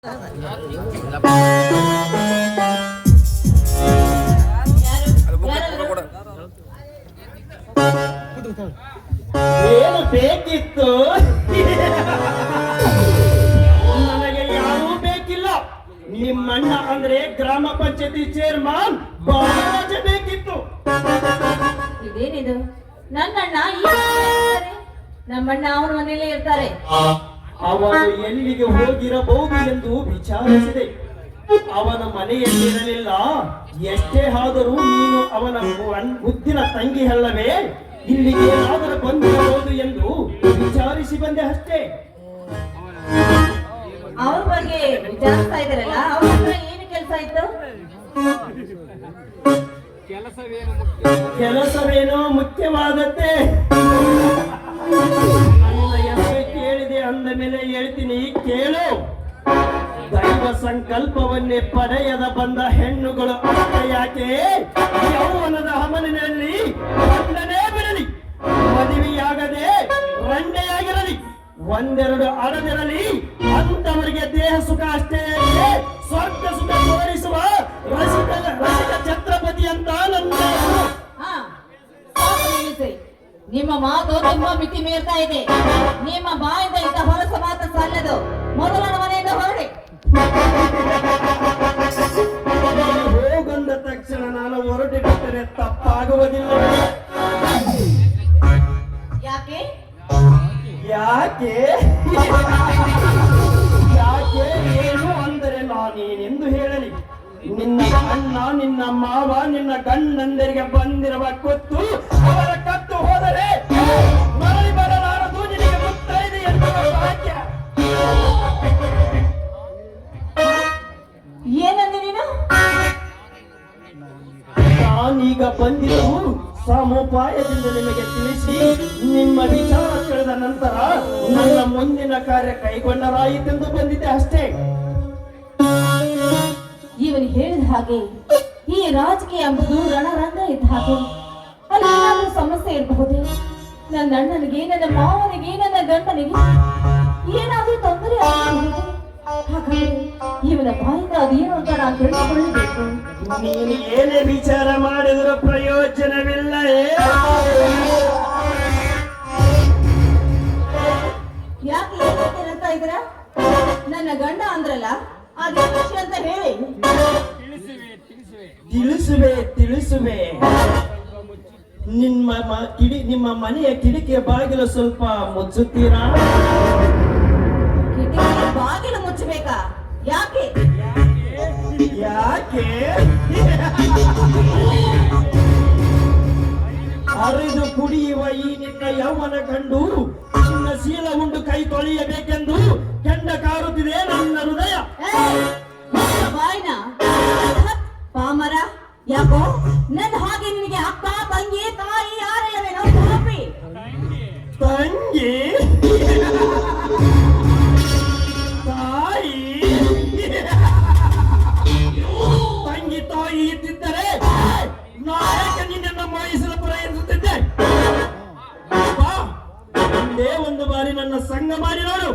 ಏನು ಬೇಕಿತ್ತು? ನನಗೆ ಯಾರೂ ಬೇಕಿಲ್ಲ. ನಿಮ್ಮಣ್ಣ ಅಂದ್ರೆ ಗ್ರಾಮ ಪಂಚಾಯತಿ ಚೇರ್ಮನ್ ಬಾಲರಾಜ ಬೇಕಿತ್ತು. ಇದೇನಿದು? ನನ್ನಣ್ಣ ನಮ್ಮಣ್ಣ ಅವನ ಮನೆಯಲ್ಲೇ ಇರ್ತಾರೆ. ಅವನು ಎಲ್ಲಿಗೆ ಹೋಗಿರಬಹುದು ಎಂದು ವಿಚಾರಿಸಿದೆ. ಅವನ ಮನೆಯಲ್ಲಿರಲಿಲ್ಲ. ಎಷ್ಟೇ ಆದರೂ ನೀನು ಅವನ ಮುದ್ದಿನ ತಂಗಿ ಅಲ್ಲವೇ? ಇಲ್ಲಿಗೆ ಏನಾದರೂ ಬಂದಿರಬಹುದು ಎಂದು ವಿಚಾರಿಸಿ ಬಂದೆ ಅಷ್ಟೇ. ಅವ್ರ ಬಗ್ಗೆ ವಿಚಾರಿಸ್ತಾ ಇದ್ದಾರಲ್ಲ, ಅವ್ರ ಹತ್ರ ಏನು ಕೆಲಸ ಇತ್ತು? ಕೆಲಸವೇನೋ ಮುಖ್ಯವಾದದ್ದೇ. ಕೇಳಿದೆ ಅಂದ ಮೇಲೆ ಹೇಳ್ತೀನಿ, ಕೇಳು. ದೈವ ಸಂಕಲ್ಪವನ್ನೇ ಪಡೆಯದ ಬಂದ ಹೆಣ್ಣುಗಳು ಅಷ್ಟೇ ಯಾಕೆ ಯೌವನದ ಹಮಲಿನಲ್ಲಿ ಗಂಡನೇ ಬಿಡಲಿ, ಮದುವೆಯಾಗದೆ ರಂಡೆಯಾಗಿರಲಿ, ಒಂದೆರಡು ಅಡದಿರಲಿ, ಅಂತವರಿಗೆ ದೇಹ ಸುಖ ಅಷ್ಟೇ ಸ್ವರ್ಗ ಸುಖ ತೋರಿಸುವ ರಸಿಕ ಛತ್ರಪತಿ ಅಂತ ನನ್ನ. ನಿಮ್ಮ ಮಾತು ತುಂಬಾ ಮಿತಿ ಮೀರ್ತಾ ಇದೆ. ನಿಮ್ಮ ಬಾಯಿಂದ ಇಂತ ಹೊರಸ ಮಾತು ಸಲ್ಲದು. ಮೊದಲ ಮನೆಯಿಂದ ಹೊರಡಿ. ಹೋಗಂದ ತಕ್ಷಣ ನಾನು ಹೊರಟಿ ಬಿಟ್ಟರೆ ತಪ್ಪಾಗುವುದಿಲ್ಲ. ಯಾಕೆ ಯಾಕೆ ಯಾಕೆ ಏನು ಅಂದರೆ ನಾನೇನೆಂದು ಹೇಳಲಿ? ನಿನ್ನ ಅಣ್ಣ, ನಿನ್ನ ಮಾವ, ನಿನ್ನ ಗಂಡಂದರಿಗೆ ಬಂದಿರುವ ಕೊತ್ತು ಅವರ ಕತ್ತು ಹೋದರೆ ಮರಳಿ ಬರಲಾರದು. ನಿನಗೆ ಮುತ್ತೈದೆ ಎನ್ನುವ ಭಾಗ್ಯ. ಏನಂದೆ ನೀನು? ನಾನೀಗ ಬಂದಿದ್ದು ಸಮೋಪಾಯದಿಂದ ನಿಮಗೆ ತಿಳಿಸಿ ನಿಮ್ಮ ವಿಚಾರ ತಿಳಿದ ನಂತರ ನನ್ನ ಮುಂದಿನ ಕಾರ್ಯ ಕೈಗೊಂಡರಾಯಿತೆಂದು ಬಂದಿದ್ದೆ ಅಷ್ಟೇ. ಇವನು ಹೇಳಿದ ಹಾಗೆ ಈ ರಾಜಕೀಯ ಎಂಬುದು ರಣರಂಗ ಇದ್ದ ಹಾಗೆ ಅಲ್ಲಿ ಏನಾದ್ರೂ ಸಮಸ್ಯೆ ಇರಬಹುದೇ? ನನ್ನ ಅಣ್ಣನಿಗೆ, ನನ್ನ ಮಾವನಿಗೆ, ನನ್ನ ಗಂಡನಿಗೆ ಏನಾದ್ರೂ ತೊಂದರೆ ಆಗಬಹುದೇ? ಹಾಗಾದ್ರೆ ಇವನ ಬಾಯಿಂದ ಅದೇನು ಅಂತ ನಾನು ತಿಳಿದುಕೊಳ್ಳಬೇಕು. ನೀನು ಏನೇ ವಿಚಾರ ಮಾಡಿದರೂ ಪ್ರಯೋಜನವಿಲ್ಲ. ಯಾಕೆ ಹೇಳ್ತಾ ಇದ್ರ? ನನ್ನ ಗಂಡ ಅಂದ್ರಲ್ಲ, ಅದೇ ವಿಷಯ ಅಂತ ಹೇಳಿ. ತಿಳಿಸುವೆ. ನಿಮ್ಮ ಮನೆಯ ಕಿಡಿಕಿಯ ಬಾಗಿಲು ಸ್ವಲ್ಪ ಮುಚ್ಚುತ್ತೀರಾ? ಕಿಟಕಿ ಬಾಗಿಲು ಮುಚ್ಚಬೇಕಾ? ಯಾಕೆ? ಹರಿದು ಕುಡಿಯುವ ಈ ನಿನ್ನ ಯೌವನ ಕಂಡು ನಿನ್ನ ಶೀಲ ಉಂಡು ಕೈ ತೊಳೆಯಬೇಕೆಂದು ಕೆಂಡ ಕಾರುತ್ತಿದೆ ನನ್ನ ಹೃದಯ. ಬಾಯ್ನ ಪಾಮರ, ಯಾಕೋ ನನ್ನ ಹಾಗೆ ನಿನಗೆ ಅಕ್ಕ, ತಂಗಿ, ತಾಯಿ ಯಾರಿಲ್ಲವೇನೋ? ತಂಗಿ ತಾಯಿ ಇದ್ದಿದ್ದರೆ ನಾಯಕ ನಿನ್ನನ್ನು ಮಾಯಿಸಲು ಪ್ರಯತ್ನಿಸುತ್ತಿದ್ದೆ. ಒಂದೇ ಒಂದು ಬಾರಿ ನನ್ನ ಸಂಗ ಮಾಡಿ ನೋಡು.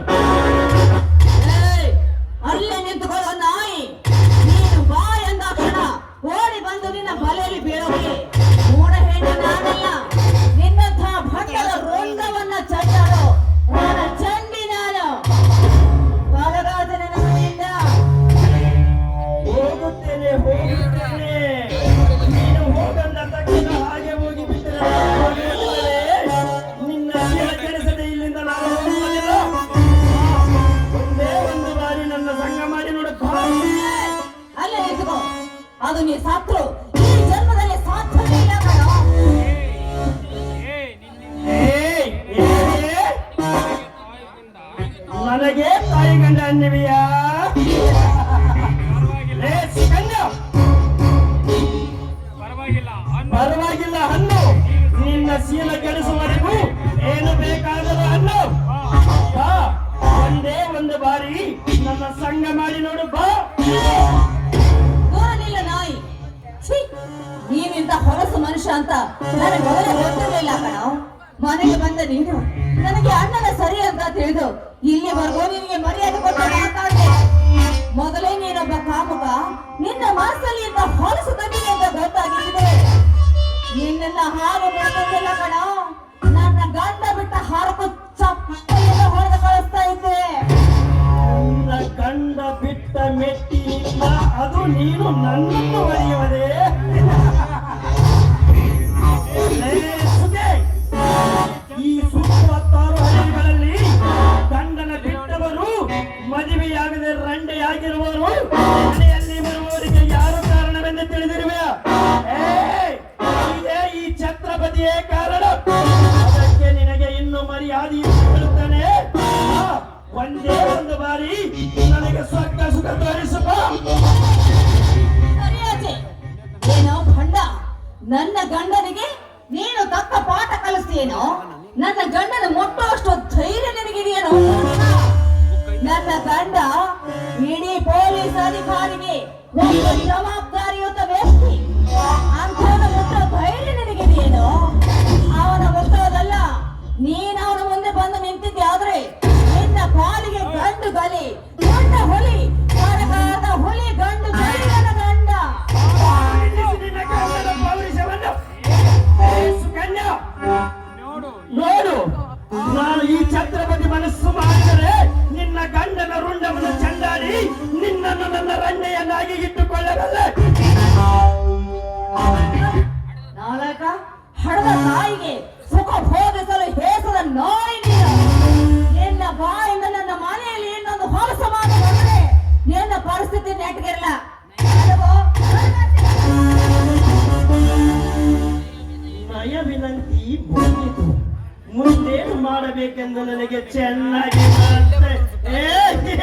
ಅಲ್ಲೇ ನಿಂತುಕೊಳ್ಳೋ ನಾಯಿ, ನೀನು ಬಾ ಎಂದಾಕ್ಷಣ ಓಡಿ ಬಂದು ನಿನ್ನ ಬಲೆಯಲ್ಲಿ ಬೀಳೋಕೆ ಮೂಡ ಹೆಣ್ಣು ನಾನಲ್ಲ. ನಿನ್ನಂಥ ಭಟ್ಟರ ರೋಂಗವನ್ನ ಚಂಡಾಡೋ ನನ್ನ ಚಂಡಿ ನಾನು. ಬಾಲರಾಜನ ಮನೆಯಿಂದ ಹೋಗುತ್ತೇನೆ. ನೀನು ಹೋಗಂದ ತಕ್ಷಣ ಹಾಗೆ ಹೋಗಿ ಬಿಟ್ಟರೆ ನಿನ್ನ ಕೆಲಸದೆ ಇಲ್ಲಿಂದ ನಾನು ಹೋಗುವುದಿಲ್ಲ. ಒಂದೇ ಒಂದು ಬಾರಿ ನನ್ನ ಸಂಗ ಮಾಡಿ ನೋಡಪ್ಪ. ಅಲ್ಲೇ ನಿಂತುಕೋ. ಅದು ನೀ ಸಾತ್ರು ಈ ಜನ್ಮದಲ್ಲಿ ಸಾಧ್ಯವೇ ಇಲ್ಲ ಕಣೋ. ನನಗೆ ತಾಯಿ ಗಂಡ ಅನ್ನಿವೆಯಾ? ಪರವಾಗಿಲ್ಲ ಹಣ್ಣು. ನಿನ್ನ ಶೀಲ ಕೆಡಿಸುವವರೆಗೂ ಏನು ಬೇಕಾದರೂ ಹಣ್ಣು. ಬಾ, ಒಂದೇ ಒಂದು ಬಾರಿ ನನ್ನ ಸಂಗ ಮಾಡಿ ನೋಡು. ಬಾ. ದೂರನಿಲ್ಲ ನಾಯಿ. ನೀನಿಂತ ಹೊರಸು ಮನುಷ್ಯ ಅಂತ ನನಗೆ ಮೊದಲೇ ಗೊತ್ತಿರಲಿಲ್ಲ ಕಣೋ. ಮನೆಗೆ ಬಂದ ನೀನು ನನಗೆ ಅಣ್ಣನ ಸರಿ ಅಂತ ತಿಳಿದು ಇಲ್ಲಿವರೆಗೂ ನಿನಗೆ ಮರ್ಯಾದೆ ಕೊಟ್ಟು ಮಾತಾಡಿದೆ. ಮೆಟ್ಟಿನಿಂದ ಅದು ನೀನು ನನ್ನನ್ನು ಒಡೆಯುವುದೇ? ಈ ಸುತ್ತವತ್ತಾರು ಹಳ್ಳಿಗಳಲ್ಲಿ ಗಂಡನ ಬಿಟ್ಟವರು, ಮದುವೆಯಾಗದೆ ರಂಡೆಯಾಗಿರುವವರು, ಮನೆಯಲ್ಲಿ ಬರುವವರಿಗೆ ಯಾರು ಕಾರಣವೆಂದು ತಿಳಿದಿರುವೆ? ಇದೇ ಈ ಛತ್ರಪತಿಯೇ ಕಾರಣ. ಅದಕ್ಕೆ ನಿನಗೆ ಇನ್ನು ಮರ್ಯಾದೆಯನ್ನು ಹೇಳುತ್ತಾನೆ. ಒಂದೇ ಒಂದು ಬಾರಿ ನನಗೆ ಸ್ವರ್ಗ ಸುಖ ತೋರಿಸುವ. ಸರಿಯಾಚೆ ಏನೋ ಭಂಡ, ನನ್ನ ಗಂಡನಿಗೆ ನೀನು ತಕ್ಕ ಪಾಠ ಕಲಿಸ್ತೀಯೇನೋ? ನನ್ನ ಗಂಡನ ಮುಟ್ಟುವಷ್ಟು ಧೈರ್ಯ ನಿನಗಿದೆಯೇನೋ? ನನ್ನ ಗಂಡ ಇಡೀ ಪೊಲೀಸ್ ಅಧಿಕಾರಿಗೆ ಒಬ್ಬ ಜವಾಬ್ದಾರಿಯುತ ವ್ಯಕ್ತಿ. ಅಂಥವನ ಮುಟ್ಟೋ ಧೈರ್ಯ ನಿನಗಿದೆಯೇನೋ? ಅವನ ಮುಟ್ಟೋದಲ್ಲ, ನೀನು ಅವನ ಮುಂದೆ ಬಂದು ನಿಂತಿದ್ದೆ ಆದ್ರೆ ನಿನ್ನ ಪಾಲಿಗೆ ಗಂಡು ಗಲಿ, ಗಂಡ ಹುಲಿ, ಕರಗಾದ ಹುಲಿ ಗಂಡು ಗಲಿ ನನ್ನ ಗಂಡ. ನಿನ್ನ ಗಂಡನ ಪೌರುಷವನ್ನು ಸುಕನ್ಯಾ ನೋಡು. ನಾನು ಈ ಛತ್ರಪತಿ ಮನಸ್ಸು ಮಾಡಿದರೆ ನಿನ್ನ ಗಂಡನ ರುಂಡವನ್ನು ಚಂಡಾಡಿ ನಿನ್ನನ್ನು ನನ್ನ ರಂಡೆಯನ್ನಾಗಿ ಇಟ್ಟುಕೊಳ್ಳಬಲ್ಲೆ. ನಾಳಕ ಹಡದ ತಾಯಿಗೆ ಸುಖ ಭೋಗಿಸಲು ಹೇಸದ ನಾಯಿ ನೀನು. ನಿನ್ನ ಬಾಯಿಂದ ನನ್ನ ಮನೆಯಲ್ಲಿ ಇನ್ನೊಂದು ಹೊಲಸ ಮಾತು ಬಂದರೆ ನಿನ್ನ ಪರಿಸ್ಥಿತಿ ನೆಟ್ಗಿರಲ್ಲ. ನಯ ವಿನಂತಿ ಮುಗಿಯಿತು. ಮುಂದೇನು ಮಾಡಬೇಕೆಂದು ನನಗೆ ಚೆನ್ನಾಗಿ ಬರುತ್ತೆ.